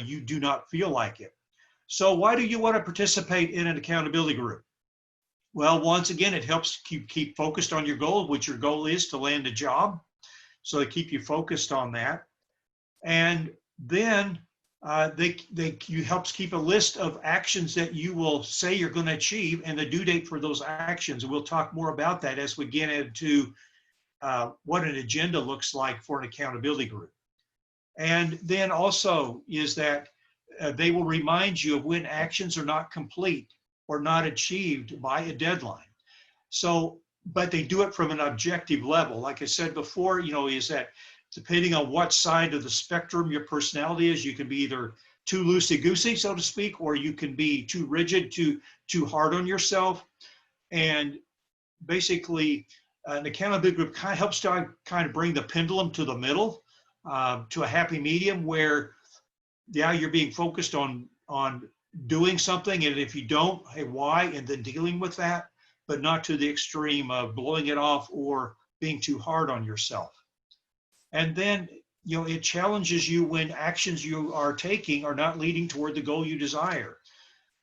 you do not feel like it. So why do you want to participate in an accountability group? Well, once again, it helps keep focused on your goal, which your goal is to land a job. So they keep you focused on that. And then you helps keep a list of actions that you will say you're going to achieve and the due date for those actions. And we'll talk more about that as we get into what an agenda looks like for an accountability group. And then also is that they will remind you of when actions are not complete or not achieved by a deadline. So, but they do it from an objective level. Like I said before, is that depending on what side of the spectrum your personality is, you can be either too loosey-goosey, so to speak, or you can be too rigid, too hard on yourself. And basically, an accountability group kind of helps to kind of bring the pendulum to the middle, to a happy medium where, yeah, you're being focused on doing something, and if you don't, hey, why, and then dealing with that, but not to the extreme of blowing it off or being too hard on yourself. And then, it challenges you when actions you are taking are not leading toward the goal you desire.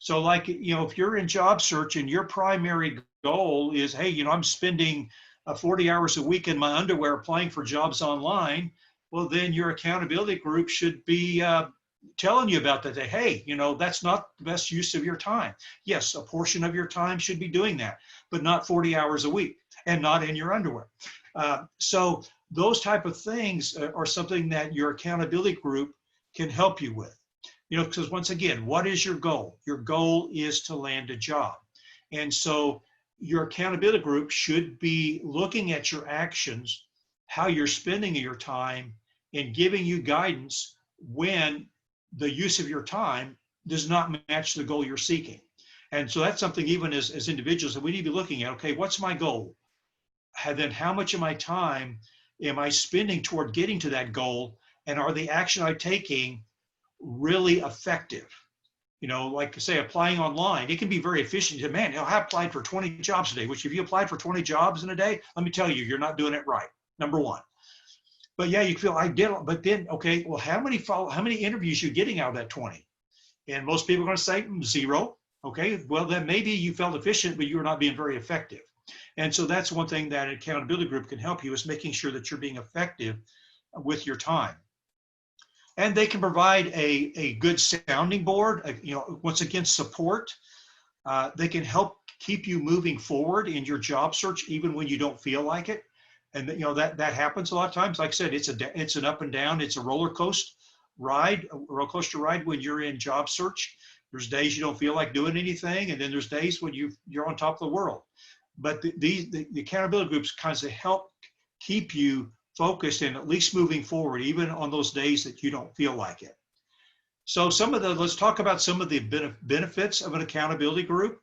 So like, if you're in job search and your primary goal is, hey, I'm spending 40 hours a week in my underwear applying for jobs online, well, then your accountability group should be telling you about that. Hey, that's not the best use of your time. Yes, a portion of your time should be doing that, but not 40 hours a week and not in your underwear. So those type of things are something that your accountability group can help you with. Because once again, what is your goal? Your goal is to land a job. And so your accountability group should be looking at your actions, how you're spending your time, and giving you guidance when the use of your time does not match the goal you're seeking. And so that's something even as individuals that we need to be looking at, okay, what's my goal? And then how much of my time am I spending toward getting to that goal? And are the action I'm taking really effective? Like say applying online, it can be very efficient. Man, I applied for 20 jobs today, which if you applied for 20 jobs in a day, let me tell you, you're not doing it right, number one. But yeah, you feel I did, but then, okay, well, how many interviews are you getting out of that 20? And most people are going to say 0. Okay, well, then maybe you felt efficient, but you were not being very effective. And so that's one thing that an accountability group can help you, is making sure that you're being effective with your time. And they can provide a good sounding board, once again, support. They can help keep you moving forward in your job search, even when you don't feel like it. And that happens a lot of times. Like I said, it's an up and down, it's a roller coaster ride when you're in job search. There's days you don't feel like doing anything, and then there's days when you're on top of the world. But the accountability groups kind of help keep you focused and at least moving forward, even on those days that you don't feel like it. So let's talk about some of the benefits of an accountability group.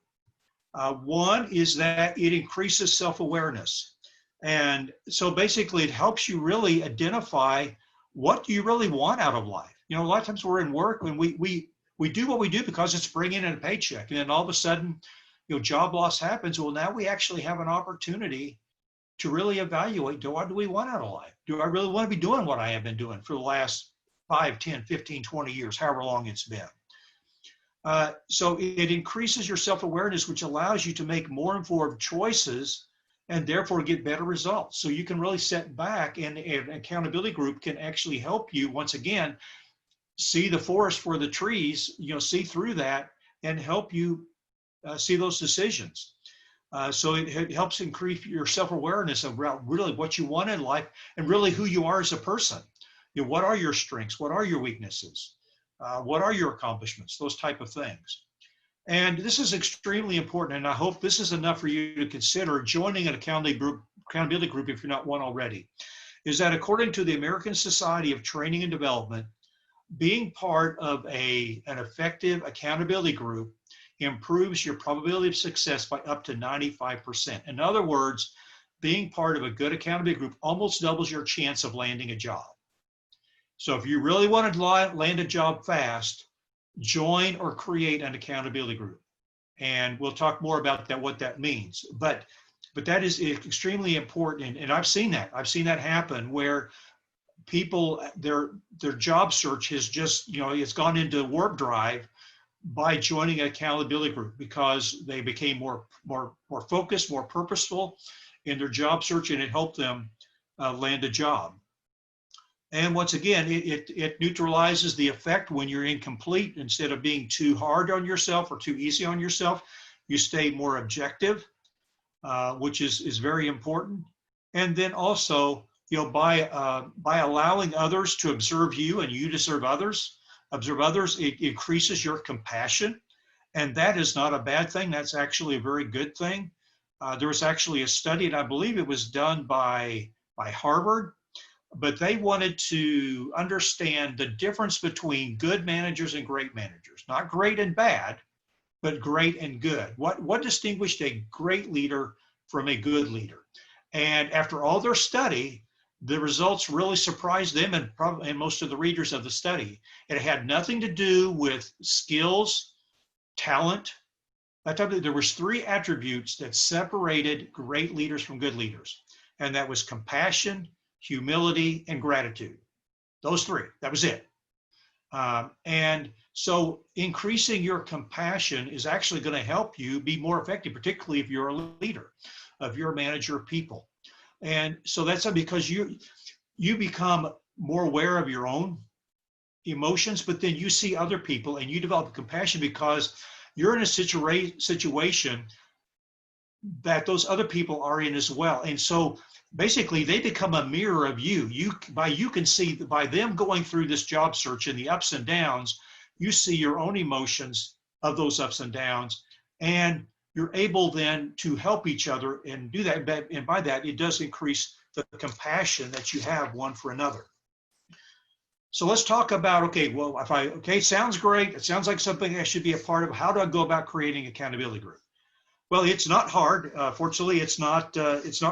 One is that it increases self-awareness. And so basically it helps you really identify what do you really want out of life. A lot of times we're in work when we do what we do because it's bringing in a paycheck. And then all of a sudden, job loss happens. Well, now we actually have an opportunity to really evaluate, what do we want out of life? Do I really want to be doing what I have been doing for the last 5, 10, 15, 20 years, however long it's been? So it increases your self-awareness, which allows you to make more informed choices and therefore get better results. So you can really set back, and an accountability group can actually help you, once again, see the forest for the trees, see through that and help you see those decisions. So it helps increase your self-awareness about really what you want in life and really who you are as a person. What are your strengths? What are your weaknesses? What are your accomplishments? Those type of things. And this is extremely important, and I hope this is enough for you to consider joining an accountability group if you're not one already, is that according to the American Society of Training and Development, being part of an effective accountability group improves your probability of success by up to 95%. In other words, being part of a good accountability group almost doubles your chance of landing a job. So if you really want to land a job fast, join or create an accountability group. And we'll talk more about that, what that means. But that is extremely important. And I've seen that. I've seen that happen where people, their job search has just, it's gone into warp drive by joining an accountability group, because they became more focused, more purposeful in their job search, and it helped them land a job. And once again, it neutralizes the effect when you're incomplete. Instead of being too hard on yourself or too easy on yourself, you stay more objective, which is very important. And then also, by allowing others to observe you and you to observe others, it increases your compassion. And that is not a bad thing. That's actually a very good thing. There was actually a study, and I believe it was done by Harvard, but they wanted to understand the difference between good managers and great managers. Not great and bad, but great and good. What distinguished a great leader from a good leader? And after all their study, the results really surprised them and most of the readers of the study. It had nothing to do with skills, talent. There was 3 attributes that separated great leaders from good leaders, and that was compassion, humility, and gratitude. Those 3, that was it. And so increasing your compassion is actually going to help you be more effective, particularly if you're a leader, if you're a manager of people. And so that's because you become more aware of your own emotions, but then you see other people and you develop compassion because you're in a situation that those other people are in as well. And so basically they become a mirror of you. You can see by them going through this job search and the ups and downs, you see your own emotions of those ups and downs, and you're able then to help each other and do that. And by that, it does increase the compassion that you have one for another. So let's talk about, sounds great. It sounds like something I should be a part of. How do I go about creating an accountability group? Well, it's not hard. Fortunately, it's not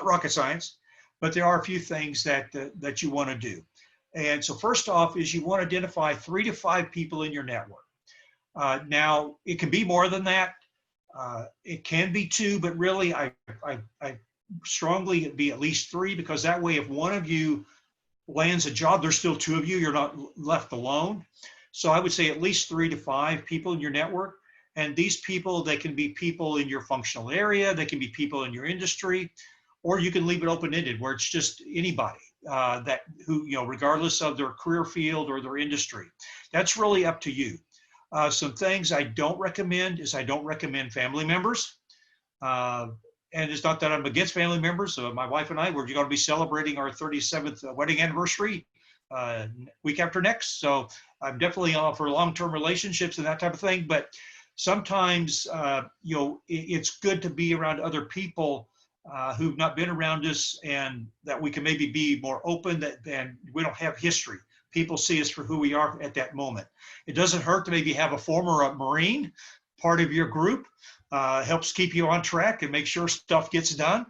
rocket science, but there are a few things that you want to do. And so first off is you want to identify 3 to 5 people in your network. Now, it can be more than that. It can be 2, but really I strongly be at least 3, because that way if one of you lands a job, there's still 2 of you, you're not left alone. So I would say at least 3 to 5 people in your network. And these people, they can be people in your functional area, they can be people in your industry, or you can leave it open-ended where it's just anybody regardless of their career field or their industry. That's really up to you. Some things I don't recommend is I don't recommend family members. And it's not that I'm against family members. My wife and I, we're going to be celebrating our 37th wedding anniversary week after next. So I'm definitely for long-term relationships and that type of thing. But sometimes, it's good to be around other people who've not been around us, and that we can maybe be more open, and we don't have history. People see us for who we are at that moment. It doesn't hurt to maybe have a former Marine part of your group. Helps keep you on track and make sure stuff gets done.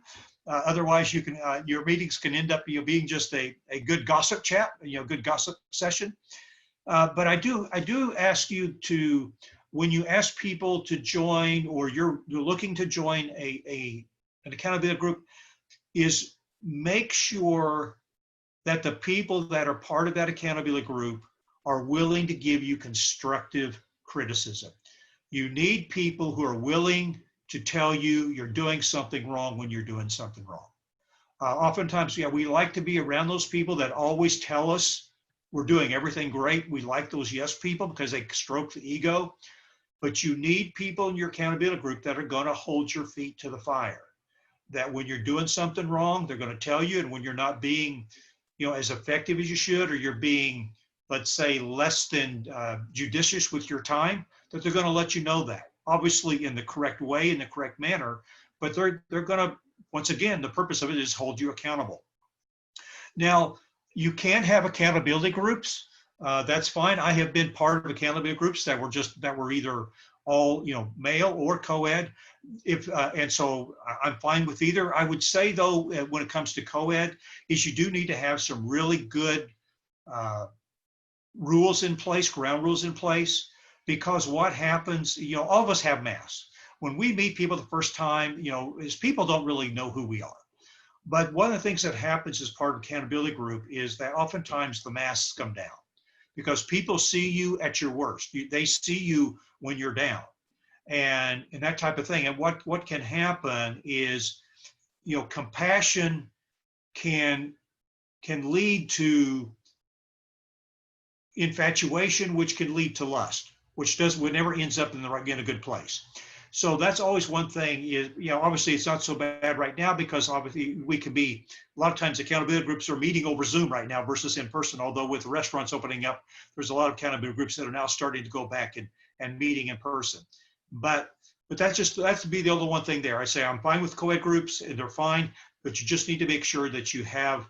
Otherwise, your meetings can end up being just a good gossip chat, good gossip session. But I do ask you to, when you ask people to join, or you're looking to join an accountability group, is make sure that the people that are part of that accountability group are willing to give you constructive criticism. You need people who are willing to tell you you're doing something wrong when you're doing something wrong. Oftentimes, we like to be around those people that always tell us we're doing everything great. We like those yes people because they stroke the ego. But you need people in your accountability group that are going to hold your feet to the fire. That when you're doing something wrong, they're going to tell you, and when you're not being as effective as you should, or you're being, let's say, less than judicious with your time, that they're going to let you know that, obviously in the correct way, in the correct manner, but they're going to, once again, the purpose of it is hold you accountable. Now, you can have accountability groups. That's fine. I have been part of accountability groups that were either all male or co-ed. And so I'm fine with either. I would say though, when it comes to co-ed, is you do need to have some really good rules in place, ground rules in place, because what happens, all of us have masks. When we meet people the first time, is people don't really know who we are. But one of the things that happens as part of accountability group is that oftentimes the masks come down because people see you at your worst. They see you when you're down, and that type of thing. And what can happen is, compassion can lead to infatuation, which can lead to lust, which never ends up in a good place. So that's always one thing is, obviously it's not so bad right now because obviously we can be, a lot of times accountability groups are meeting over Zoom right now versus in person, although with restaurants opening up, there's a lot of accountability groups that are now starting to go back and meeting in person. But that's to be the only one thing there. I say I'm fine with co-ed groups and they're fine, but you just need to make sure that you have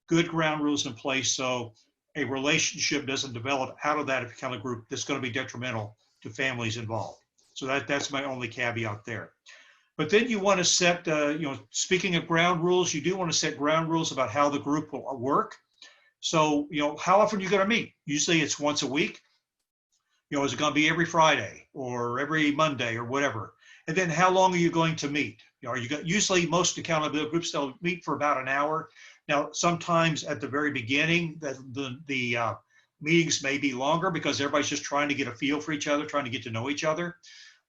good ground rules in place so a relationship doesn't develop out of that accountability group that's going to be detrimental to families involved. So that's my only caveat there. But then you want to set, speaking of ground rules, you do want to set ground rules about how the group will work. So, how often are you going to meet? Usually it's once a week. Is it going to be every Friday or every Monday or whatever? And then how long are you going to meet? Usually most accountability groups, they'll meet for about an hour. Now, sometimes at the very beginning, the meetings may be longer because everybody's just trying to get a feel for each other, trying to get to know each other.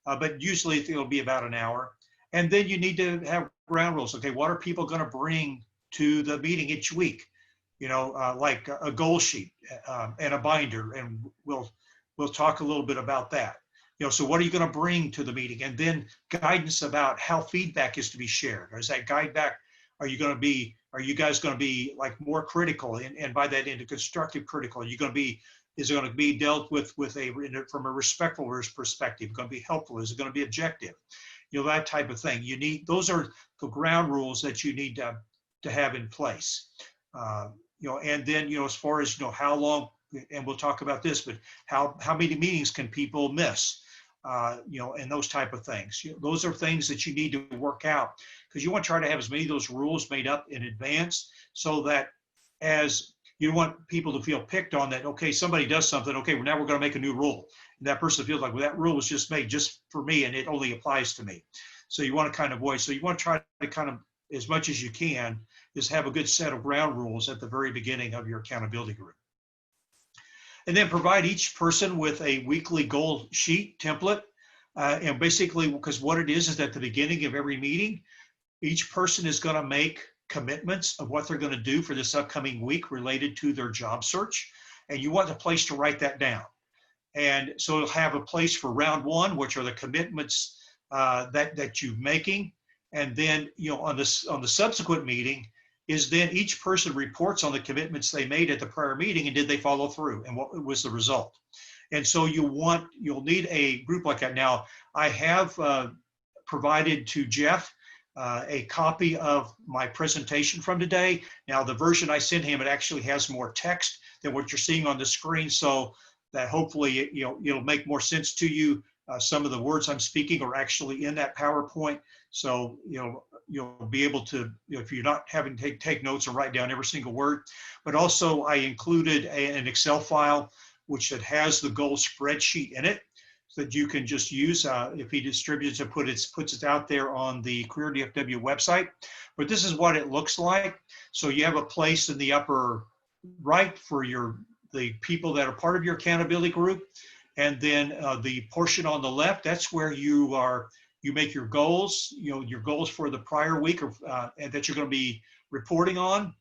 But usually it'll be about an hour. And then you need to have ground rules. Okay, what are people going to bring to the meeting each week? Like a goal sheet and a binder, and we'll talk a little bit about that. So what are you going to bring to the meeting? And then guidance about how feedback is to be shared. Or is that guide back? Are you guys going to be like more critical? And by that into constructive critical? Is it going to be dealt with from a respectful perspective? Going to be helpful? Is it going to be objective? That type of thing. Those are the ground rules that you need to have in place. And then, as far as, how long, and we'll talk about this, but how many meetings can people miss? And those type of things. Those are things that you need to work out because you want to try to have as many of those rules made up in advance so that as you want people to feel picked on that, okay, somebody does something, okay, well, now we're going to make a new rule. And that person feels like, well, that rule was just made just for me and it only applies to me. So you want to kind of avoid, so you want to try to kind of, as much as you can, is have a good set of ground rules at the very beginning of your accountability group. And then provide each person with a weekly goal sheet template. And basically, because what it is at the beginning of every meeting, each person is going to make commitments of what they're going to do for this upcoming week related to their job search. And you want a place to write that down. And so you'll have a place for round one, which are the commitments that you're making. And then, on the subsequent meeting, is then each person reports on the commitments they made at the prior meeting and did they follow through and what was the result. And so you'll need a group like that. Now, I have provided to Jeff a copy of my presentation from today. Now, the version I sent him, it actually has more text than what you're seeing on the screen, so that hopefully it'll make more sense to you. Some of the words I'm speaking are actually in that PowerPoint, so you'll be able to, if you're not having to take notes and write down every single word. But also I included an Excel file which has the goal spreadsheet in it so that you can just use if he distributes it, puts it out there on the Career DFW website. But this is what it looks like. So you have a place in the upper right for the people that are part of your accountability group. And then the portion on the left, that's where you make your goals, your goals for the prior week and that you're going to be reporting on.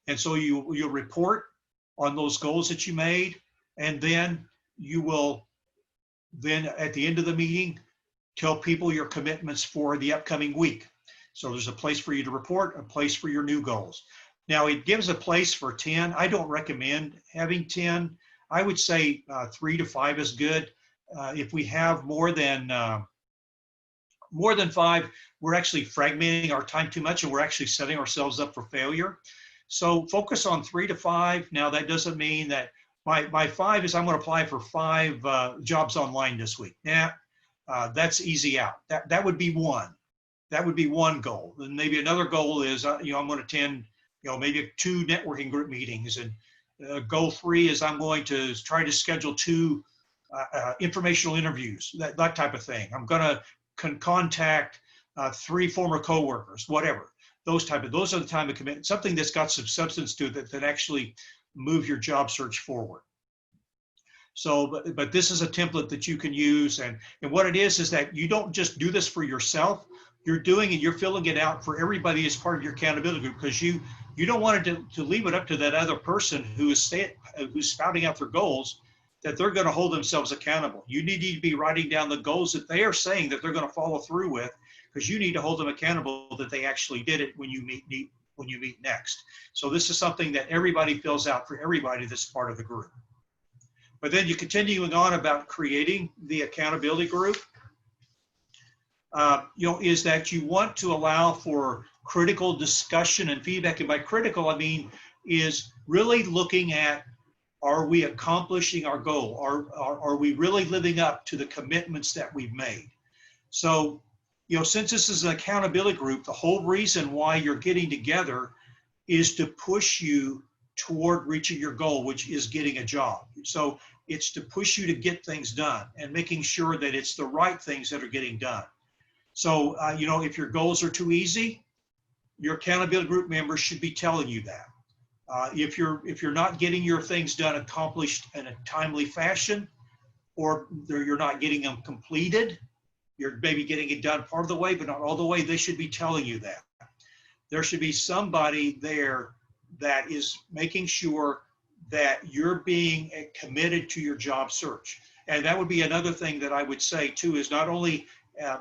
And so you'll report on those goals that you made. And then you will then at the end of the meeting, tell people your commitments for the upcoming week. So there's a place for you to report, a place for your new goals. Now it gives a place for 10. I don't recommend having 10. I would say 3 to 5 is good. If we have more than 5, we're actually fragmenting our time too much and we're actually setting ourselves up for failure. So focus on 3 to 5. Now that doesn't mean that my 5 is I'm going to apply for 5 jobs online this week. Yeah, that's easy out. That would be one. That would be one goal. And maybe another goal is I'm going to attend maybe 2 networking group meetings. And goal 3 is I'm going to try to schedule 2 informational interviews, that type of thing. I'm going to contact 3 former coworkers, whatever. those are the time of commitment, something that's got some substance to it that actually move your job search forward. So, but this is a template that you can use, and what it is that you don't just do this for yourself. You're doing it, you're filling it out for everybody as part of your accountability group, because you don't want to leave it up to that other person who's spouting out their goals, that they're going to hold themselves accountable. You need to be writing down the goals that they are saying that they're going to follow through with, because you need to hold them accountable that they actually did it when you meet next. So this is something that everybody fills out for everybody that's part of the group. But then you're continuing on about creating the accountability group, is that you want to allow for critical discussion and feedback. And by critical, I mean is really looking at, are we accomplishing our goal? Are we really living up to the commitments that we've made? So, since this is an accountability group, the whole reason why you're getting together is to push you toward reaching your goal, which is getting a job. So it's to push you to get things done and making sure that it's the right things that are getting done. So, if your goals are too easy, your accountability group members should be telling you that. If you're not getting your things done, accomplished in a timely fashion, or you're not getting them completed, you're maybe getting it done part of the way, but not all the way, they should be telling you that. There should be somebody there that is making sure that you're being committed to your job search. And that would be another thing that I would say too, is not only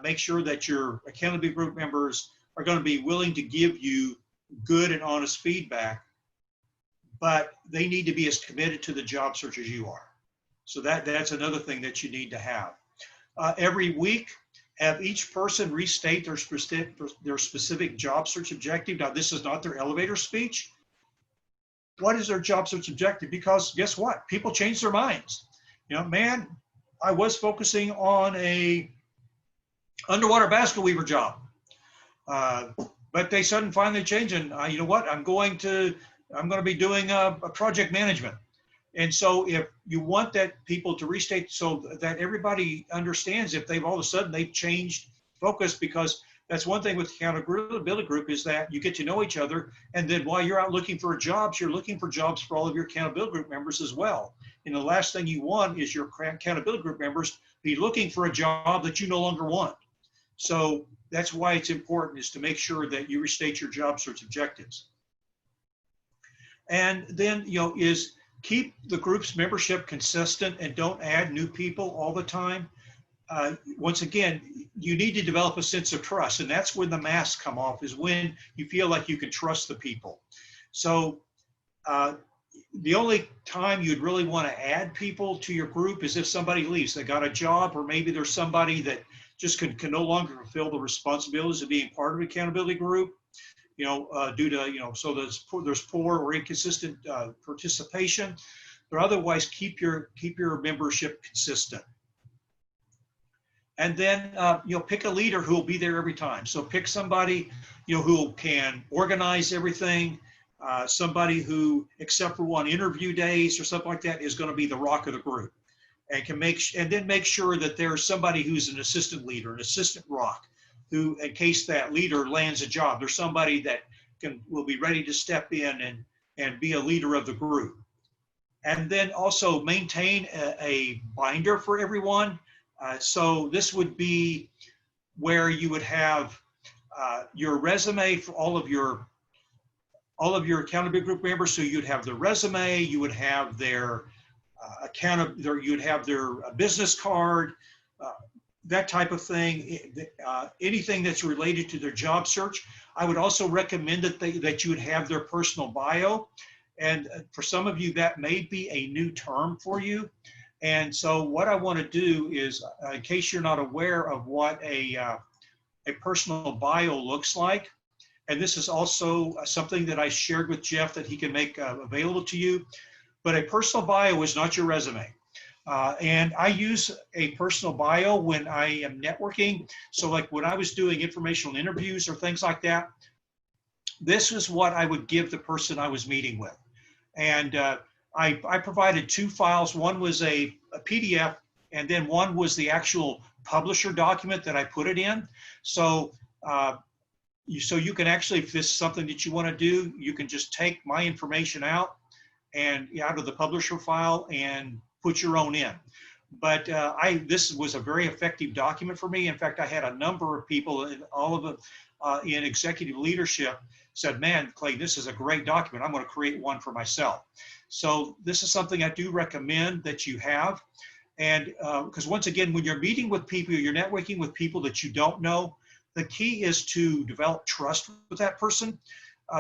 make sure that your accountability group members are going to be willing to give you good and honest feedback, but they need to be as committed to the job search as you are. So that's another thing that you need to have. Every week, have each person restate their specific job search objective. Now, this is not their elevator speech. What is their job search objective? Because guess what? People change their minds. Man, I was focusing on a underwater basket weaver job, but they suddenly finally changed, and you know what? I'm going to be doing a project management. And so if you want that people to restate so that everybody understands if they've all of a sudden they've changed focus, because that's one thing with accountability group is that you get to know each other. And then while you're out looking for jobs, you're looking for jobs for all of your accountability group members as well. And the last thing you want is your accountability group members be looking for a job that you no longer want. So that's why it's important, is to make sure that you restate your job search objectives. And then, is keep the group's membership consistent and don't add new people all the time. Once again, you need to develop a sense of trust, and that's when the masks come off, is when you feel like you can trust the people. So the only time you'd really want to add people to your group is if somebody leaves. They got a job, or maybe there's somebody that just can no longer fulfill the responsibilities of being part of an accountability group, due to, so there's poor or inconsistent participation, but otherwise keep your membership consistent. And then, pick a leader who will be there every time. So pick somebody, who can organize everything, somebody who, except for one interview days or something like that, is going to be the rock of the group, and then make sure that there's somebody who's an assistant leader, an assistant rock, who, in case that leader lands a job, there's somebody that will be ready to step in and be a leader of the group. And then also maintain a binder for everyone. So this would be where you would have your resume for all of your accountability group members. So you'd have their resume, you would have their you'd have their business card, that type of thing, anything that's related to their job search. I would also recommend that you would have their personal bio. And for some of you, that may be a new term for you. And so what I want to do is, in case you're not aware of what a personal bio looks like, and this is also something that I shared with Jeff that he can make available to you, but a personal bio is not your resume. And I use a personal bio when I am networking. So like when I was doing informational interviews or things like that, this is what I would give the person I was meeting with. And I provided two files. One was a PDF, and then one was the actual publisher document that I put it in. So so you can actually, if this is something that you want to do, you can just take my information out and out of the publisher file and put your own in. But this was a very effective document for me. In fact, I had a number of people, all of them in executive leadership, said, "Man, Clay, this is a great document. I'm going to create one for myself." So this is something I do recommend that you have. And because once again, when you're meeting with people, you're networking with people that you don't know, the key is to develop trust with that person.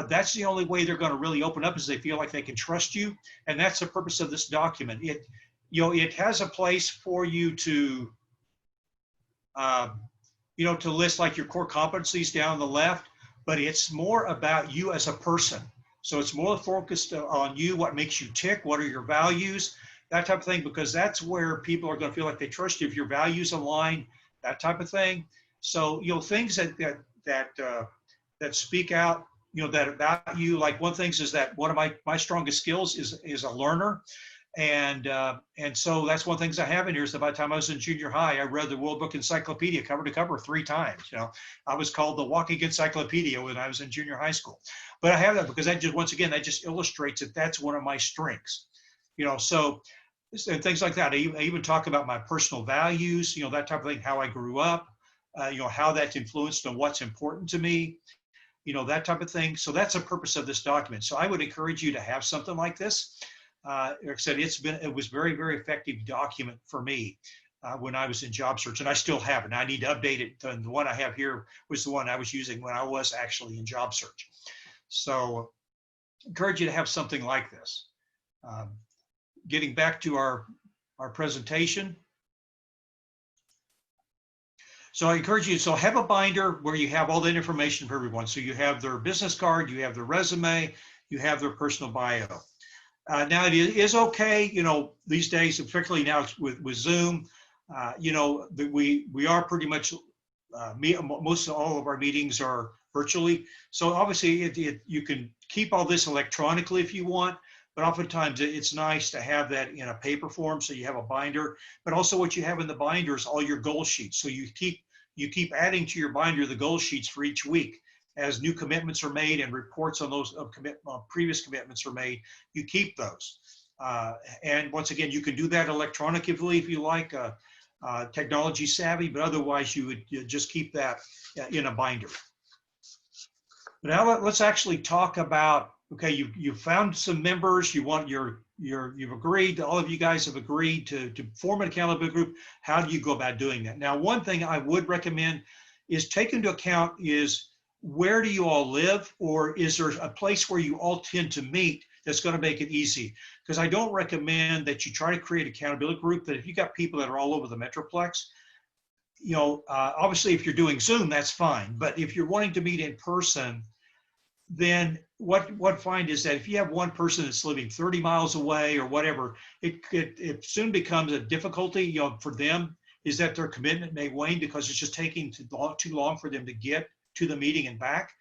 That's the only way they're going to really open up, is they feel like they can trust you. And that's the purpose of this document. It has a place for you to, to list like your core competencies down the left, but it's more about you as a person. So it's more focused on you, what makes you tick, what are your values, that type of thing, because that's where people are going to feel like they trust you if your values align, that type of thing. So, things that speak out, that about you, like one thing is that one of my strongest skills is a learner. And so that's one of the things I have in here is that by the time I was in junior high, I read the World Book Encyclopedia cover to cover 3 times. I was called the walking encyclopedia when I was in junior high school. But I have that because that just illustrates that that's one of my strengths. So and things like that. I even talk about my personal values, that type of thing, how I grew up, how that's influenced on what's important to me, that type of thing. So that's the purpose of this document. So I would encourage you to have something like this. Like I said, it was very, very effective document for me when I was in job search, and I still have it. I need to update it. The one I have here was the one I was using when I was actually in job search. So encourage you to have something like this. Getting back to our presentation. So I encourage you, so have a binder where you have all that information for everyone. So you have their business card, you have their resume, you have their personal bio. Now it is okay, these days, particularly now with Zoom, we are pretty much, most of all of our meetings are virtually. So obviously you can keep all this electronically if you want, but oftentimes it's nice to have that in a paper form. So you have a binder, but also what you have in the binder is all your goal sheets. So you keep adding to your binder the goal sheets for each week. As new commitments are made and reports on those previous commitments are made, you keep those. And once again, you can do that electronically if you like, technology savvy, but otherwise you would just keep that in a binder. But now let's actually talk about, okay, you found some members, you've agreed, all of you guys have agreed to form an accountability group. How do you go about doing that? Now, one thing I would recommend is take into account is, where do you all live, or is there a place where you all tend to meet that's going to make it easy? Because I don't recommend that you try to create an accountability group that if you got people that are all over the Metroplex, obviously if you're doing Zoom, that's fine. But if you're wanting to meet in person, then what find is that if you have one person that's living 30 miles away or whatever, it soon becomes a difficulty, for them, is that their commitment may wane because it's just taking too long for them to get to the meeting and back.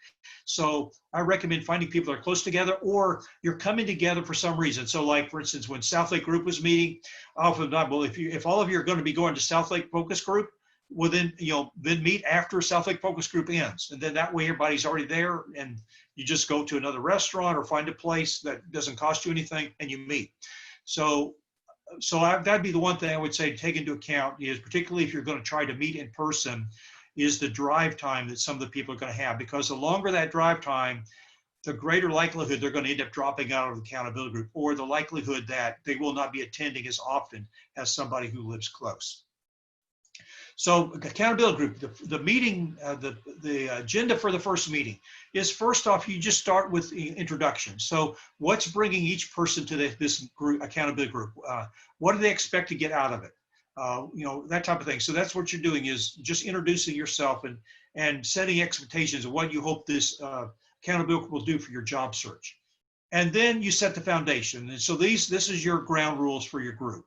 So I recommend finding people that are close together, or you're coming together for some reason. So like, for instance, when South Lake Group was meeting, if all of you are going to be going to South Lake Focus Group, well then meet after South Lake Focus Group ends. And then that way everybody's already there, and you just go to another restaurant or find a place that doesn't cost you anything and you meet. So that'd be the one thing I would say to take into account, is particularly if you're going to try to meet in person, is the drive time that some of the people are going to have, because the longer that drive time, the greater likelihood they're going to end up dropping out of the accountability group, or the likelihood that they will not be attending as often as somebody who lives close. So accountability group, the meeting, the agenda for the first meeting is, first off, you just start with the introduction. So what's bringing each person to this group, accountability group? What do they expect to get out of it? That type of thing. So that's what you're doing, is just introducing yourself and setting expectations of what you hope this accountability will do for your job search. And then you set the foundation. And so this is your ground rules for your group.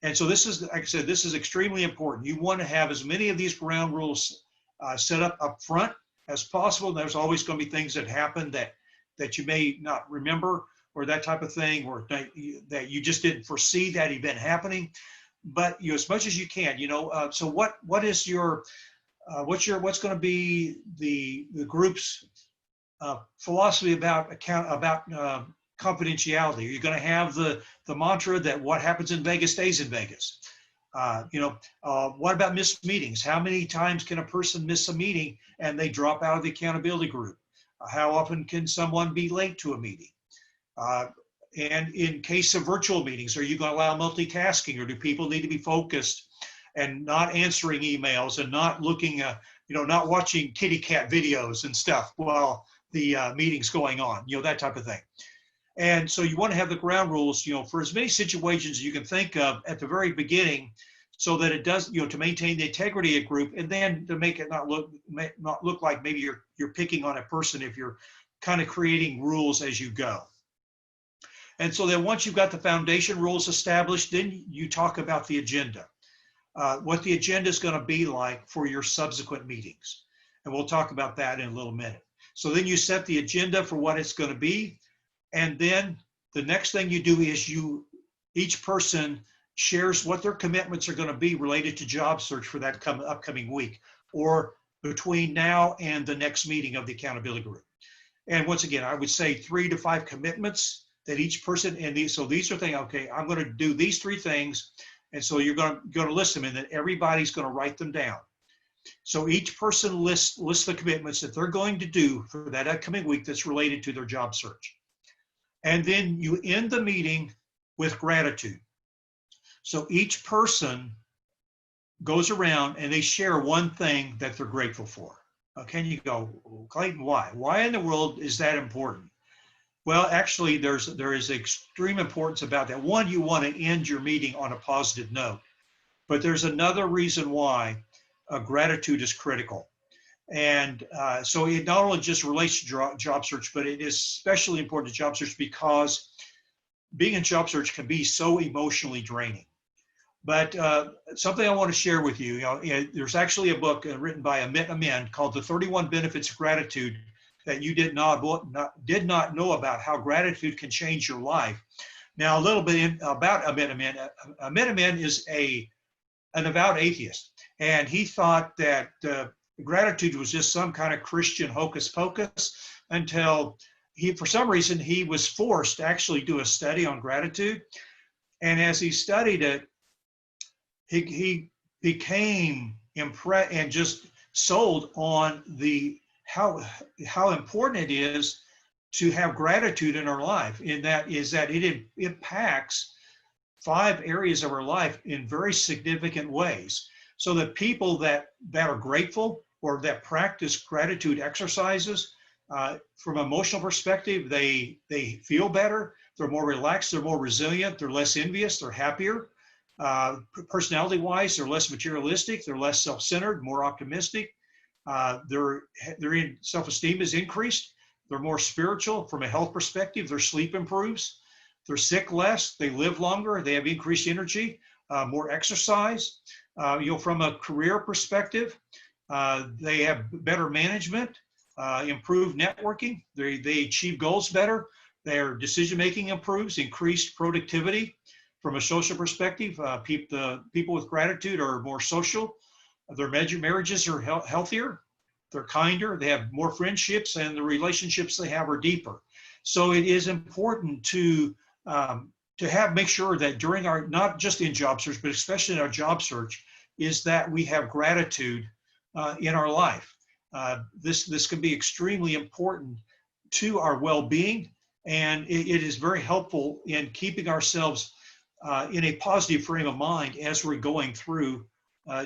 And so this is, like I said, this is extremely important. You want to have as many of these ground rules set up front as possible. There's always going to be things that happen that you may not remember, or that type of thing, or that you just didn't foresee that event happening. But as much as you can, so what is your what's going to be the group's philosophy about confidentiality? Are you going to have the mantra that what happens in Vegas stays in Vegas? What about missed meetings? How many times can a person miss a meeting and they drop out of the accountability group? How often can someone be late to a meeting? And in case of virtual meetings, are you going to allow multitasking, or do people need to be focused and not answering emails and not looking, not watching kitty cat videos and stuff while the meeting's going on, that type of thing. And so you want to have the ground rules, for as many situations you can think of at the very beginning, so that it does, to maintain the integrity of group, and then to make it not look like maybe you're picking on a person if you're kind of creating rules as you go. And so then once you've got the foundation rules established, then you talk about the agenda, what the agenda is going to be like for your subsequent meetings. And we'll talk about that in a little minute. So then you set the agenda for what it's going to be. And then the next thing you do is each person shares what their commitments are going to be related to job search for that upcoming week, or between now and the next meeting of the accountability group. And once again, I would say 3 to 5 commitments that each person, and these are things, okay, I'm going to do these 3 things. And so you're going to list them, and then everybody's going to write them down. So each person lists the commitments that they're going to do for that upcoming week that's related to their job search. And then you end the meeting with gratitude. So each person goes around and they share one thing that they're grateful for. Okay, and you go, Clayton, why? Why in the world is that important? Well, actually, there is extreme importance about that. One, you want to end your meeting on a positive note, but there's another reason why gratitude is critical. And so it not only just relates to job search, but it is especially important to job search because being in job search can be so emotionally draining. But something I want to share with you, there's actually a book written by Amit Amin called The 31 Benefits of Gratitude that you did not know about, how gratitude can change your life. Now, a little bit about Amit Amin. Amit Amin is an avowed atheist, and he thought that gratitude was just some kind of Christian hocus pocus until for some reason, he was forced to actually do a study on gratitude. And as he studied it, he became impressed and just sold on how important it is to have gratitude in our life. And that is that it impacts 5 areas of our life in very significant ways. So that people that are grateful or that practice gratitude exercises, from an emotional perspective, they feel better, they're more relaxed, they're more resilient, they're less envious, they're happier. Personality-wise, they're less materialistic, they're less self-centered, more optimistic. Their self-esteem is increased. They're more spiritual from a health perspective. Their sleep improves. They're sick less. They live longer. They have increased energy, more exercise. From a career perspective, they have better management, improved networking. They achieve goals better. Their decision-making improves, increased productivity. From a social perspective, people with gratitude are more social. Their marriages are healthier. They're kinder. They have more friendships, and the relationships they have are deeper. So it is important to make sure that during our, not just in job search, but especially in our job search, is that we have gratitude in our life. This can be extremely important to our well-being, and it is very helpful in keeping ourselves in a positive frame of mind as we're going through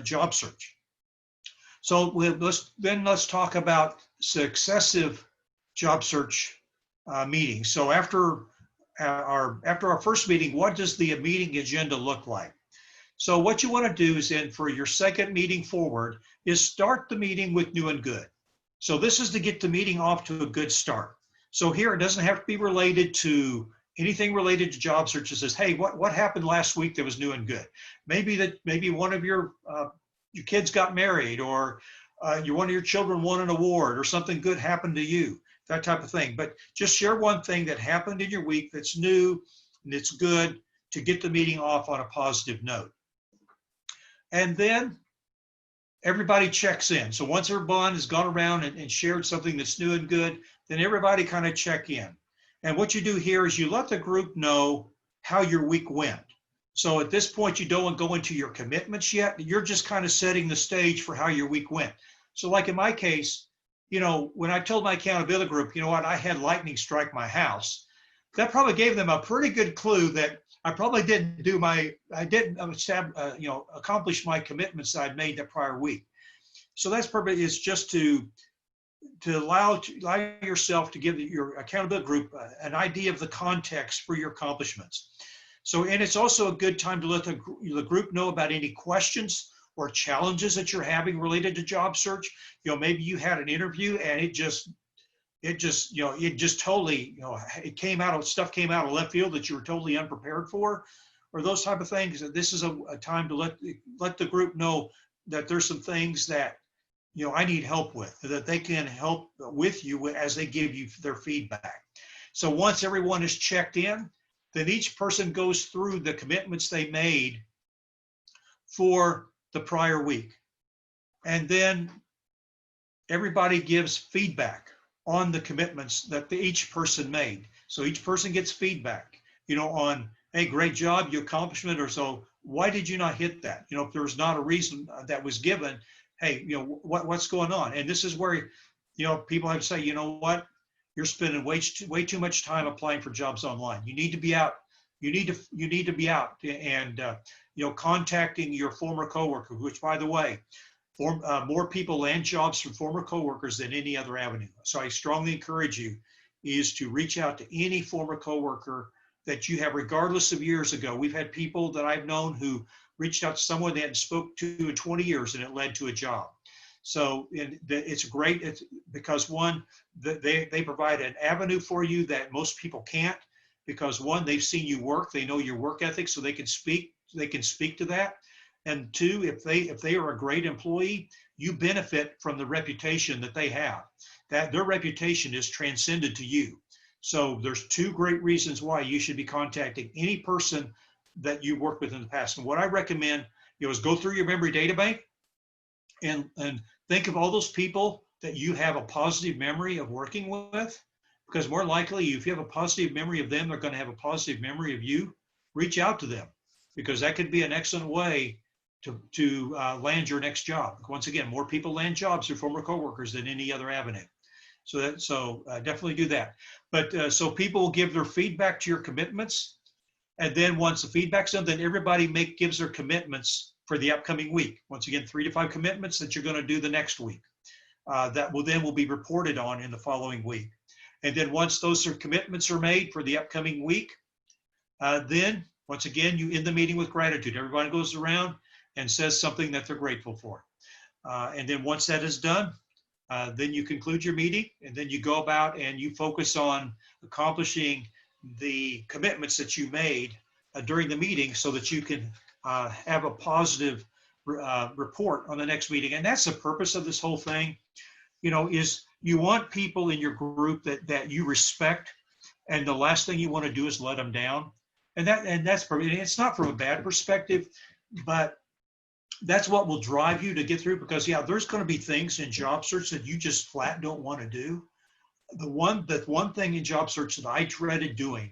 job search. So let's talk about successive job search meetings. So after our first meeting, what does the meeting agenda look like? So what you want to do is then for your second meeting forward is start the meeting with new and good. So this is to get the meeting off to a good start. So here it doesn't have to be related to anything related to job search. It says, hey, what happened last week that was new and good? Maybe one of your kids got married, or one of your children won an award, or something good happened to you, that type of thing. But just share one thing that happened in your week that's new and it's good to get the meeting off on a positive note. And then everybody checks in. So once everyone has gone around and shared something that's new and good, then everybody kind of check in. And what you do here is you let the group know how your week went. So at this point, you don't go into your commitments yet. You're just kind of setting the stage for how your week went. So like in my case, when I told my accountability group, you know what, I had lightning strike my house, that probably gave them a pretty good clue that I probably didn't accomplish my commitments that I'd made that prior week. So that's probably is just to allow yourself to give your accountability group an idea of the context for your accomplishments. So, and it's also a good time to let the group know about any questions or challenges that you're having related to job search. Maybe you had an interview and it came out of left field that you were totally unprepared for, or those type of things. This is a time to let the group know that there's some things that I need help with, that they can help with you as they give you their feedback. So once everyone is checked in, then each person goes through the commitments they made for the prior week. And then everybody gives feedback on the commitments that each person made. So each person gets feedback, on, hey, great job, your accomplishment, or so, why did you not hit that? If there was not a reason that was given, hey, what's going on? And this is where, people have to say, you know what, you're spending way too much time applying for jobs online. You need to be out. You need to be out and, contacting your former coworker, which, by the way, more people land jobs from former coworkers than any other avenue. So I strongly encourage you is to reach out to any former coworker that you have, regardless of years ago. We've had people that I've known who reached out to someone they hadn't spoke to in 20 years and it led to a job. So it's great because one, they provide an avenue for you that most people can't, because one, they've seen you work, they know your work ethic, so they can speak to that. And two, if they are a great employee, you benefit from the reputation that they have, that their reputation is transcended to you. So there's two great reasons why you should be contacting any person that you worked with in the past. And what I recommend is go through your memory data bank and think of all those people that you have a positive memory of working with, because more likely if you have a positive memory of them, they're going to have a positive memory of you. Reach out to them, because that could be an excellent way to land your next job. Once again, more people land jobs through former coworkers than any other avenue. So definitely do that. But so people will give their feedback to your commitments. And then once the feedback's done, then everybody gives their commitments for the upcoming week. Once again, 3 to 5 commitments that you're going to do the next week. That will be reported on in the following week. And then once those commitments are made for the upcoming week, then once again, you end the meeting with gratitude. Everybody goes around and says something that they're grateful for. And then once that is done, then you conclude your meeting, and then you go about and you focus on accomplishing the commitments that you made during the meeting, so that you can have a positive report on the next meeting. And that's the purpose of this whole thing, is you want people in your group that you respect, and the last thing you want to do is let them down. And that's it's not from a bad perspective, but that's what will drive you to get through, because there's going to be things in job search that you just flat don't want to do. The one thing in job search that I dreaded doing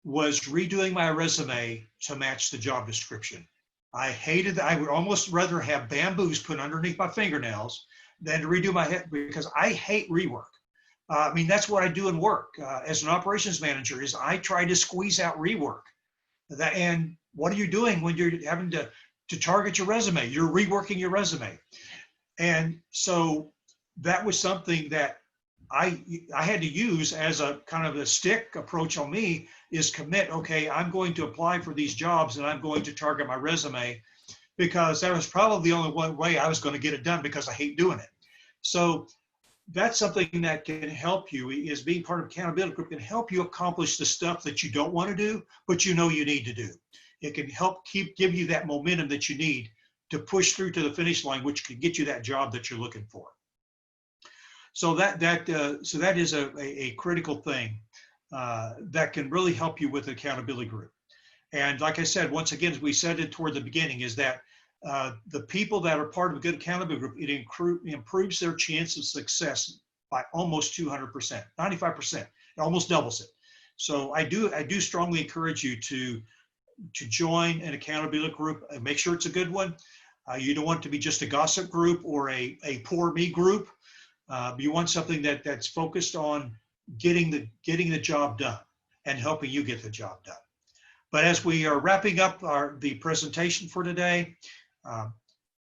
was redoing my resume to match the job description. I hated that. I would almost rather have bamboos put underneath my fingernails than to redo my head, because I hate rework. That's what I do in work as an operations manager, is I try to squeeze out rework. And what are you doing when you're having to target your resume? You're reworking your resume. And so that was something that I had to use as a kind of a stick approach on me, is commit, okay, I'm going to apply for these jobs and I'm going to target my resume, because that was probably the only one way I was going to get it done, because I hate doing it. So that's something that can help you, is being part of accountability group can help you accomplish the stuff that you don't want to do, but you need to do. It can help give you that momentum that you need to push through to the finish line, which can get you that job that you're looking for. So that is a critical thing that can really help you with the accountability group. And like I said, once again, as we said it toward the beginning, is that the people that are part of a good accountability group, it improves their chance of success by almost 200%, 95%. It almost doubles it. So I do strongly encourage you to join an accountability group and make sure it's a good one. You don't want it to be just a gossip group or a poor me group. You want something that's focused on getting the job done and helping you get the job done. But as we are wrapping up the presentation for today,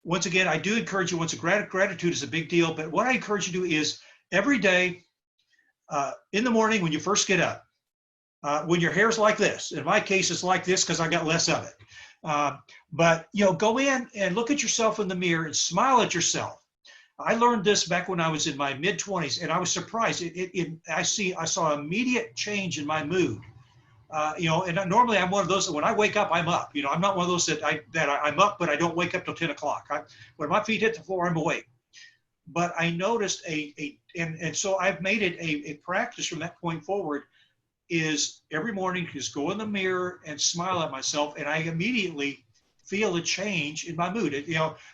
once again, I do encourage you, gratitude is a big deal, but what I encourage you to do is every day in the morning when you first get up, when your hair's like this, in my case, it's like this because I got less of it. But go in and look at yourself in the mirror and smile at yourself. I learned this back when I was in my mid-20s, and I was surprised. I saw immediate change in my mood. And normally I'm one of those that when I wake up, I'm up. I'm not one of those that I'm up, but I don't wake up till 10 o'clock. When my feet hit the floor, I'm awake. But I noticed and so I've made it a practice from that point forward, is every morning just go in the mirror and smile at myself, and I immediately feel a change in my mood.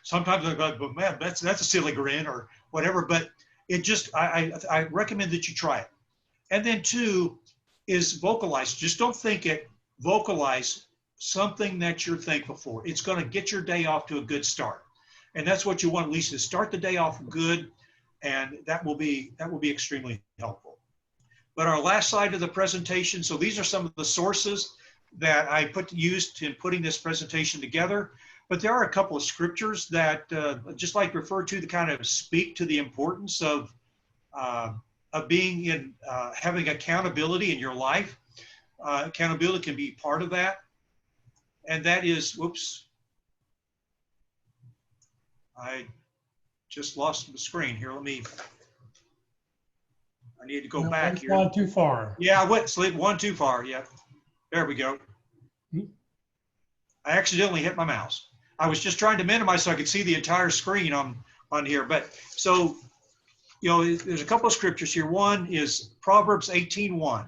Sometimes I go, but man, that's a silly grin or whatever, but it just, I recommend that you try it. And then 2 is vocalize. Just don't think it, vocalize something that you're thankful for. It's going to get your day off to a good start. And that's what you want, at least, is start the day off good, and that will be extremely helpful. But our last slide of the presentation, so these are some of the sources that I used in putting this presentation together. But there are a couple of scriptures that just like refer to kind of speak to the importance of being in having accountability in your life. Accountability can be part of that. And that is, whoops, I just lost the screen here. I need to go back here. One too far. Yeah, I went one too far. Yeah, there we go. I accidentally hit my mouse. I was just trying to minimize so I could see the entire screen on here. But so, there's a couple of scriptures here. One is Proverbs 18:1.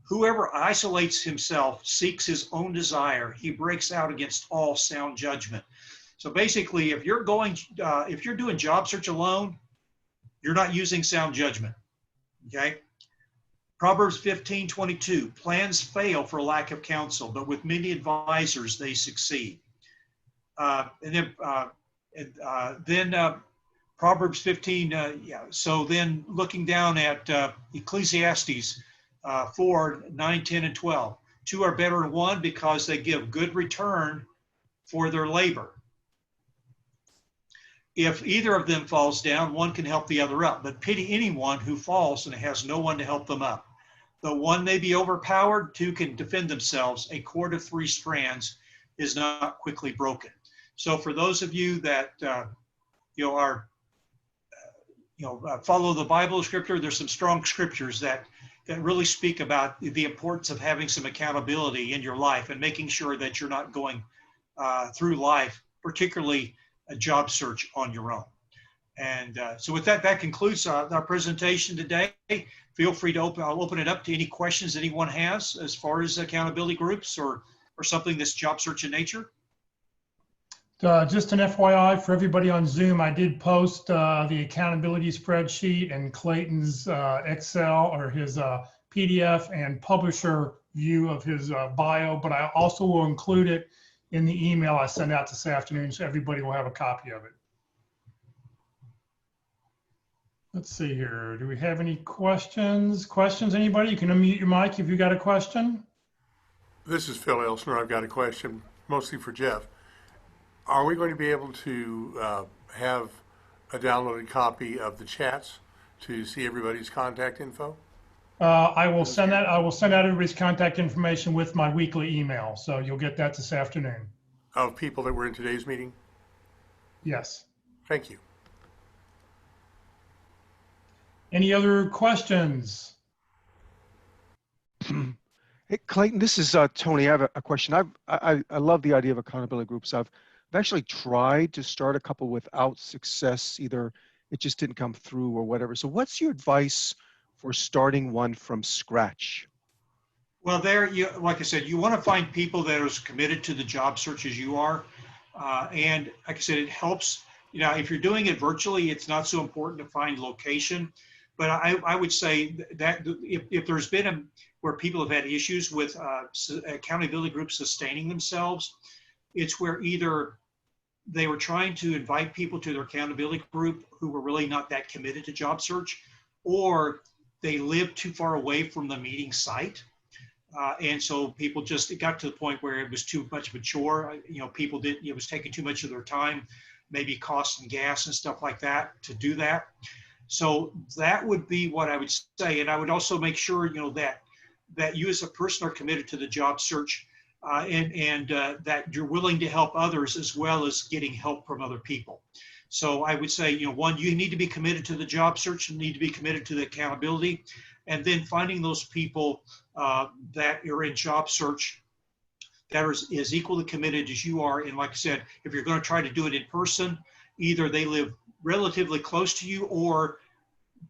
Whoever isolates himself seeks his own desire. He breaks out against all sound judgment. So basically, if you're doing job search alone, you're not using sound judgment. Okay. Proverbs 15:22. Plans fail for lack of counsel, but with many advisors they succeed. And then Proverbs 15. So then looking down at Ecclesiastes 4:9, 10, and 12. 2 are better than 1 because they give good return for their labor. If either of them falls down, one can help the other up, but pity anyone who falls and has no one to help them up. Though one may be overpowered, 2 can defend themselves. A cord of 3 strands is not quickly broken. So for those of you that follow the Bible scripture, there's some strong scriptures that really speak about the importance of having some accountability in your life and making sure that you're not going through life, particularly a job search, on your own. And so with that concludes our presentation today. Feel free to I'll open it up to any questions anyone has as far as accountability groups or something that's job search in nature. Just an FYI for everybody on Zoom, I did post the accountability spreadsheet and Clayton's Excel or his PDF and publisher view of his bio, but I also will include it in the email I send out this afternoon, so everybody will have a copy of it. Let's see here. Do we have any questions? Anybody? You can unmute your mic if you got a question. This is Phil Elsner. I've got a question, mostly for Jeff. Are we going to be able to have a downloaded copy of the chats to see everybody's contact info? I will send that. I will send out everybody's contact information with my weekly email, so you'll get that this afternoon. Of people that were in today's meeting? Yes. Thank you. Any other questions? Hey, Clayton, this is Tony. I have a question. I love the idea of accountability groups. I've actually tried to start a couple without success. Either it just didn't come through or whatever. So what's your advice for starting one from scratch? Well, like I said, you want to find people that are as committed to the job search as you are. And like I said, it helps. You know, if you're doing it virtually, it's not so important to find location. But I would say that if there's been where people have had issues with accountability groups sustaining themselves, it's where either they were trying to invite people to their accountability group who were really not that committed to job search, or they lived too far away from the meeting site. And so people just, it got to the point where it was too much of a chore. You know, people didn't, it was taking too much of their time, maybe cost and gas and stuff like that to do that. So that would be what I would say. And I would also make sure, you know, that you as a person are committed to the job search, and that you're willing to help others as well as getting help from other people. So I would say, you know, one, you need to be committed to the job search and need to be committed to the accountability, and then finding those people that are in job search that are as equally committed as you are. And like I said, if you're going to try to do it in person, either they live relatively close to you, or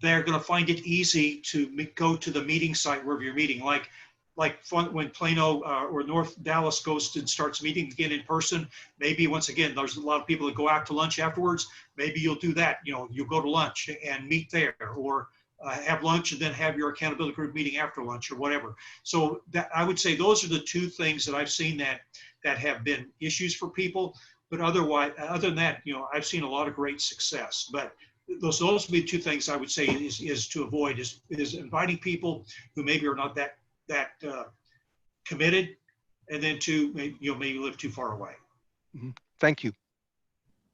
they're going to find it easy to go to the meeting site wherever you're meeting. Like when Plano or North Dallas goes and starts meeting again in person, maybe once again, there's a lot of people that go out to lunch afterwards. Maybe you'll do that. You know, you'll go to lunch and meet there, or have lunch and then have your accountability group meeting after lunch or whatever. So that, I would say those are the two things that I've seen that have been issues for people. But otherwise, other than that, you know, I've seen a lot of great success. But those would be two things I would say is to avoid is inviting people who maybe are not that committed, and then two, maybe live too far away. Mhm. Thank you.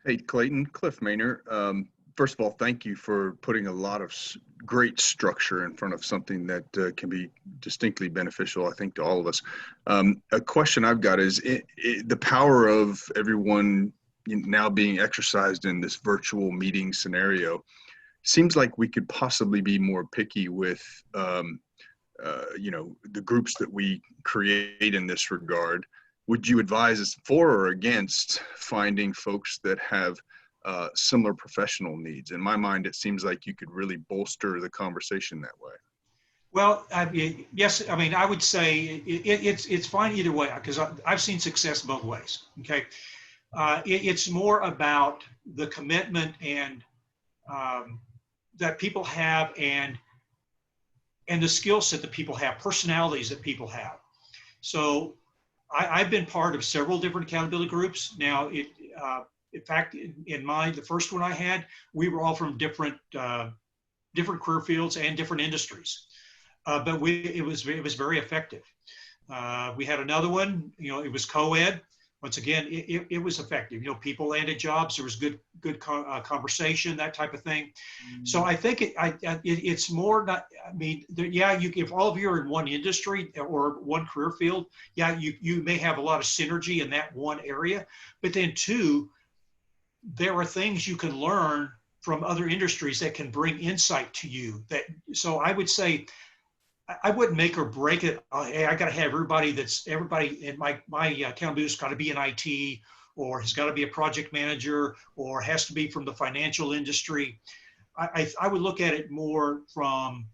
Hey, Clayton, Cliff Maynor. First of all, thank you for putting a lot of great structure in front of something that can be distinctly beneficial, I think, to all of us. A question I've got is the power of everyone now being exercised in this virtual meeting scenario. Seems like we could possibly be more picky with the groups that we create in this regard. Would you advise us for or against finding folks that have similar professional needs? In my mind, it seems like you could really bolster the conversation that way. Well, yes. I mean, I would say it's fine either way, because I've seen success both ways. Okay, it's more about the commitment and that people have, and the skill set that people have, personalities that people have. So I've been part of several different accountability groups. Now, in fact, the first one I had, we were all from different career fields and different industries, but it was very effective. We had another one, it was co-ed. Once again, it was effective. People landed jobs. There was good conversation, that type of thing. So I think it's more not. I mean, if all of you are in one industry or one career field, you may have a lot of synergy in that one area. But then two, there are things you can learn from other industries that can bring insight to you. So I would say, I wouldn't make or break it. Hey, I got to have everybody in my accountability's got to be in IT, or has got to be a project manager, or has to be from the financial industry. I would look at it more from,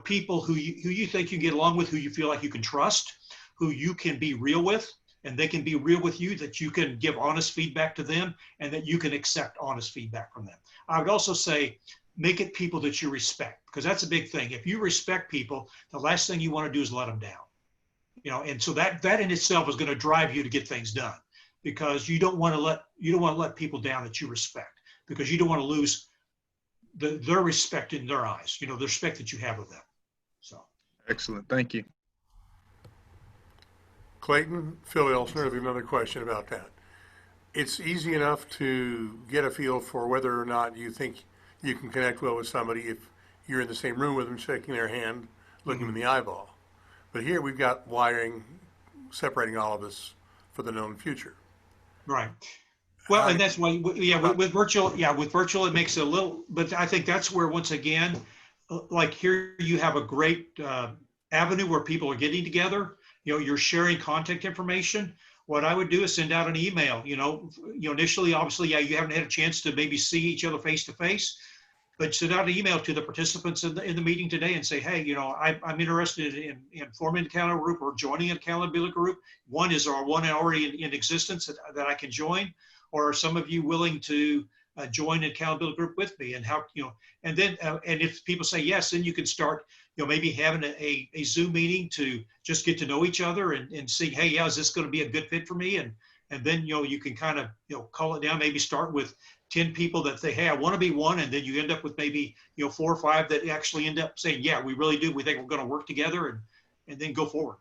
people who you think you get along with, who you feel like you can trust, who you can be real with, and they can be real with you, that you can give honest feedback to them, and that you can accept honest feedback from them. I would also say, make it people that you respect, because that's a big thing. If you respect people, the last thing you want to do is let them down. And so that in itself is going to drive you to get things done, because you don't want to let people down that you respect, because you don't want to lose their respect in their eyes, the respect that you have of them. So excellent, thank you. Clayton, Phil Elsner, I have another question about that. It's easy enough to get a feel for whether or not you think you can connect well with somebody if you're in the same room with them, shaking their hand, looking in the eyeball. But here we've got wiring separating all of us for the known future. Right. Well, and that's why, with virtual, it makes it a little, but I think that's where, once again, like here you have a great avenue where people are getting together. You're sharing contact information. What I would do is send out an email. Initially, obviously, you haven't had a chance to maybe see each other face to face. but send out an email to the participants in the meeting today and say, hey, I'm interested in forming an accountability group or joining an accountability group. One is our one already in existence that I can join, or are some of you willing to join an accountability group with me? And how, and then, and if people say yes, then you can start, maybe having a Zoom meeting to just get to know each other and see, hey, yeah, is this going to be a good fit for me? And then, you can kind of, call it down, maybe start with 10 people that say, hey, I want to be one. And then you end up with maybe, 4 or 5 that actually end up saying, yeah, we really do. We think we're going to work together, and then go forward.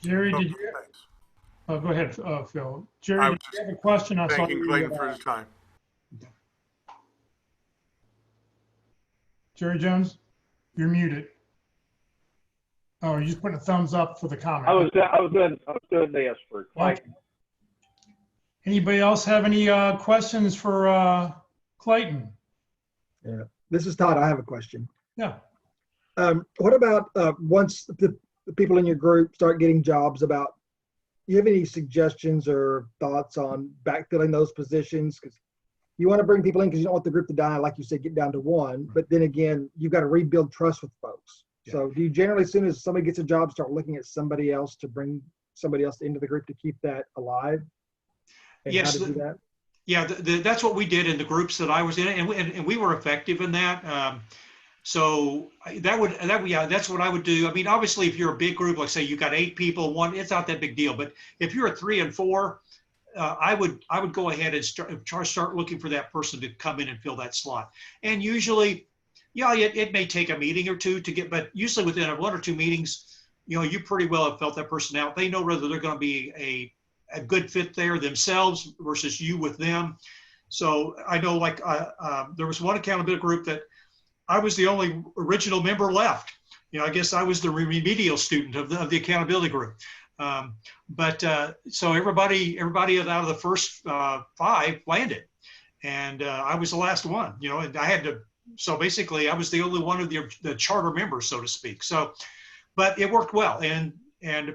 Jerry, did you? Thanks. Oh, go ahead, Phil. Jerry, did you have a question? I saw Thanking you. Clayton for his time. Jerry Jones, you're muted. Oh, you just put a thumbs up for the comment. I was doing this for Clayton. Okay. Anybody else have any questions for Clayton? Yeah, this is Todd. I have a question. Yeah. What about once the people in your group start getting jobs, about, do you have any suggestions or thoughts on backfilling those positions? Because you want to bring people in because you don't want the group to die, like you said, get down to one. But then again, you've got to rebuild trust with folks. Yeah. So do you generally, as soon as somebody gets a job, start looking at somebody else to bring somebody else into the group to keep that alive? And Yes, how to do that? Yeah, that's what we did in the groups that I was in, and we were effective in that. So that's what I would do. I mean, obviously, if you're a big group, like say you got 8 people, it's not that big deal. But if you're at 3 and 4, I would go ahead and start looking for that person to come in and fill that slot. And usually, yeah, it may take a meeting or two to get, but usually within 1 or 2 meetings, you pretty well have felt that person out. They know whether they're going to be a good fit there themselves versus you with them. So I know, like, there was one accountability group that I was the only original member left. I guess I was the remedial student of the accountability group. So everybody out of the first 5 landed, and I was the last one. And I had to. So basically, I was the only one of the charter members, so to speak. So, but it worked well, and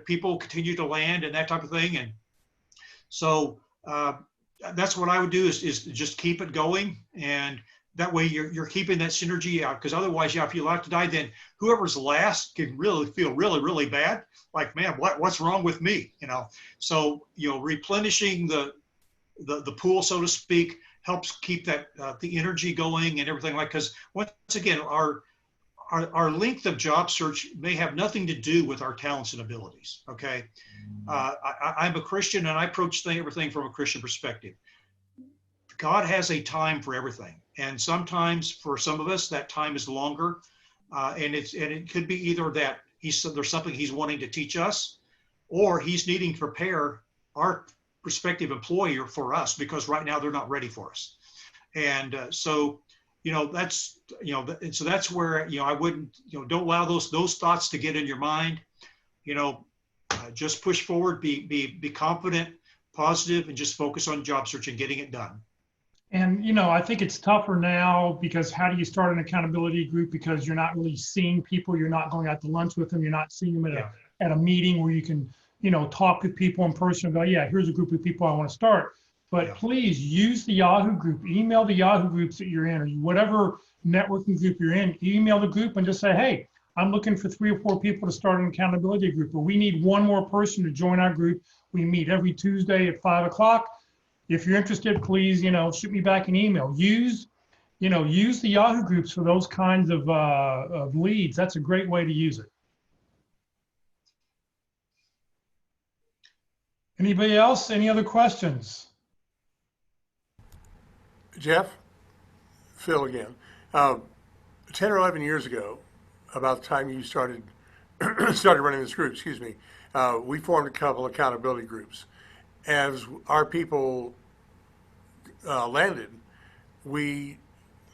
people continued to land and that type of thing. And so that's what I would do is just keep it going, and that way you're keeping that synergy out. Because otherwise, if you like to die, then whoever's last can really feel really, really bad. Like, man, what's wrong with me? So replenishing the pool, so to speak, helps keep that the energy going and everything. Like, because once again, our length of job search may have nothing to do with our talents and abilities. Okay, I'm a Christian, and I approach everything from a Christian perspective. God has a time for everything, and sometimes for some of us that time is longer, and it could be either that there's something He's wanting to teach us, or He's needing to prepare our prospective employer for us, because right now they're not ready for us. And so that's so that's where I wouldn't don't allow those thoughts to get in your mind. Just push forward, be confident, positive, and just focus on job search and getting it done. And, I think it's tougher now, because how do you start an accountability group? Because you're not really seeing people. You're not going out to lunch with them. You're not seeing them at a meeting where you can, talk with people in person and go, yeah, here's a group of people I want to start. But please use the Yahoo group, email the Yahoo groups that you're in, or whatever networking group you're in, email the group and just say, hey, I'm looking for 3 or 4 people to start an accountability group, or we need 1 more person to join our group. We meet every Tuesday at 5 o'clock. If you're interested, please, shoot me back an email. Use the Yahoo groups for those kinds of leads. That's a great way to use it. Anybody else? Any other questions? Jeff, Phil again. 10 or 11 years ago, about the time you started running this group, we formed a couple accountability groups. As our people landed, we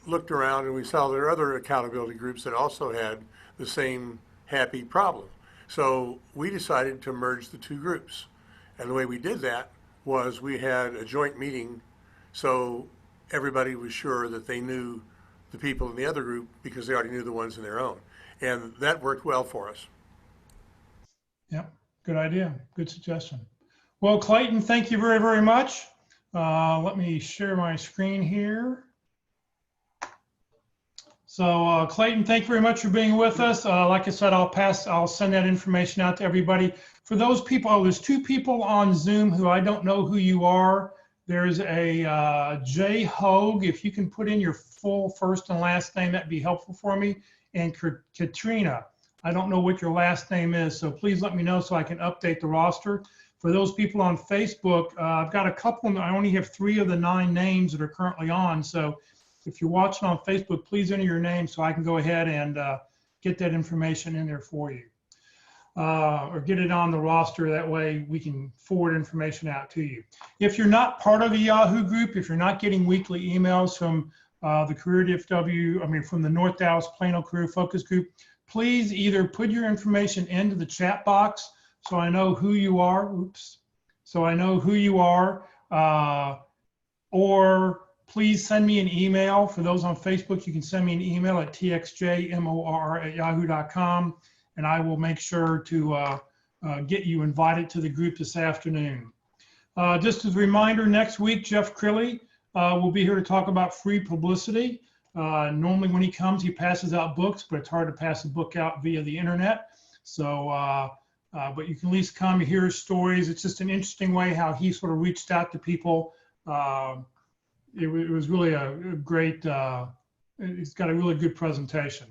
looked around and we saw there are other accountability groups that also had the same happy problem. So we decided to merge the 2 groups. And the way we did that was we had a joint meeting, so everybody was sure that they knew the people in the other group because they already knew the ones in their own. And that worked well for us. Yeah, good idea. Good suggestion. Well, Clayton, thank you very, very much. Let me share my screen here. So Clayton, thank you very much for being with us. Like I said, I'll send that information out to everybody. For those people, there's 2 people on Zoom who I don't know who you are. There's a Jay Hogue. If you can put in your full first and last name, that'd be helpful for me. And Katrina, I don't know what your last name is, so please let me know so I can update the roster. For those people on Facebook, I've got a couple, I only have 3 of the 9 names that are currently on. So if you're watching on Facebook, please enter your name so I can go ahead and get that information in there for you. Or get it on the roster. That way we can forward information out to you. If you're not part of the Yahoo group, if you're not getting weekly emails from the Career DFW, from the North Dallas Plano Career Focus Group, please either put your information into the chat box so I know who you are. Oops. So I know who you are, or please send me an email. For those on Facebook, you can send me an email at txjmorr@yahoo.com, and I will make sure to get you invited to the group this afternoon. Just as a reminder, next week, Jeff Crilly will be here to talk about free publicity. Normally when he comes, he passes out books, but it's hard to pass a book out via the internet. So, but you can at least come hear his stories. It's just an interesting way how he sort of reached out to people. It was really a great, he's got a really good presentation.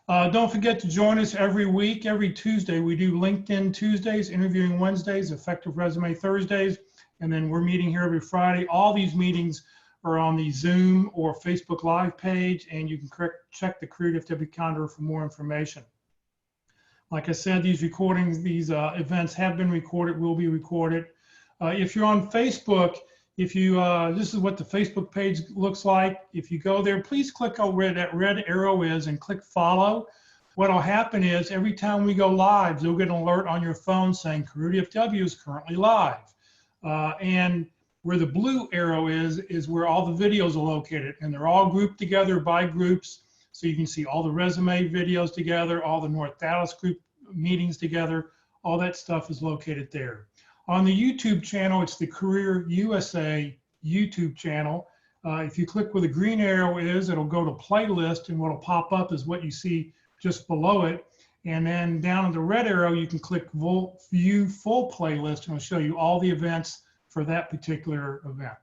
Don't forget to join us every week. Every Tuesday, we do LinkedIn Tuesdays, Interviewing Wednesdays, Effective Resume Thursdays, and then we're meeting here every Friday. All these meetings are on the Zoom or Facebook Live page, and you can check the Career DFW calendar for more information. Like I said, these recordings, these events have been recorded, will be recorded. If you're on Facebook, if you, this is what the Facebook page looks like. If you go there, please click on where that red arrow is and click follow. What will happen is every time we go live, you'll get an alert on your phone saying Career DFW is currently live. And where the blue arrow is where all the videos are located, and they're all grouped together by groups. So you can see all the resume videos together, all the North Dallas group meetings together, all that stuff is located there. On the YouTube channel, it's the Career USA YouTube channel. If you click where the green arrow is, it'll go to playlist, and what'll pop up is what you see just below it. And then down on the red arrow, you can click view full playlist, and it'll show you all the events for that particular event.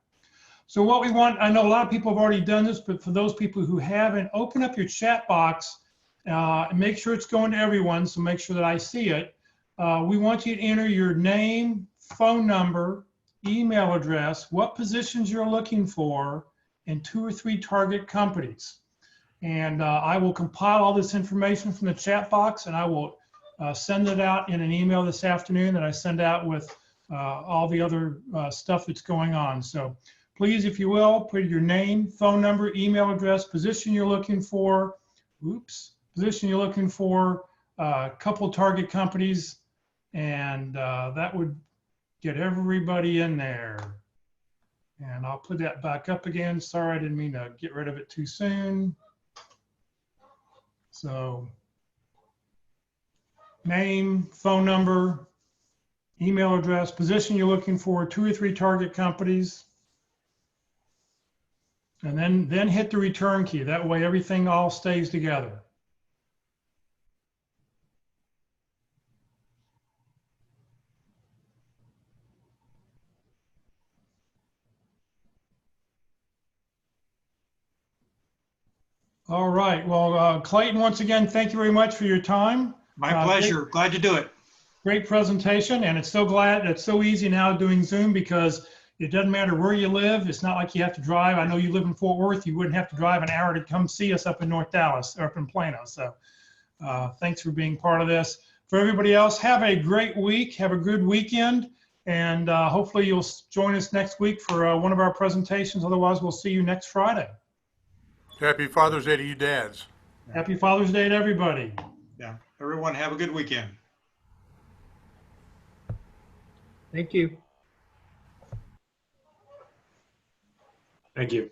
So what we want, I know a lot of people have already done this, but for those people who haven't, open up your chat box and make sure it's going to everyone, so make sure that I see it. We want you to enter your name, phone number, email address, what positions you're looking for, and 2 or 3 target companies. And I will compile all this information from the chat box, and I will send it out in an email this afternoon that I send out with all the other stuff that's going on. So please, if you will, put your name, phone number, email address, position you're looking for, position you're looking for, a couple target companies, and that would get everybody in there. And I'll put that back up again. Sorry, I didn't mean to get rid of it too soon. So name, phone number, email address, position you're looking for, 2 or 3 target companies, and then hit the return key. That way everything all stays together. All right. Well, Clayton, once again, thank you very much for your time. My pleasure. Glad to do it. Great presentation, and it's so easy now doing Zoom because it doesn't matter where you live. It's not like you have to drive. I know you live in Fort Worth. You wouldn't have to drive an hour to come see us up in North Dallas or up in Plano. So thanks for being part of this. For everybody else, have a great week. Have a good weekend, and hopefully you'll join us next week for one of our presentations. Otherwise, we'll see you next Friday. Happy Father's Day to you dads. Happy Father's Day to everybody. Yeah. Everyone have a good weekend. Thank you. Thank you.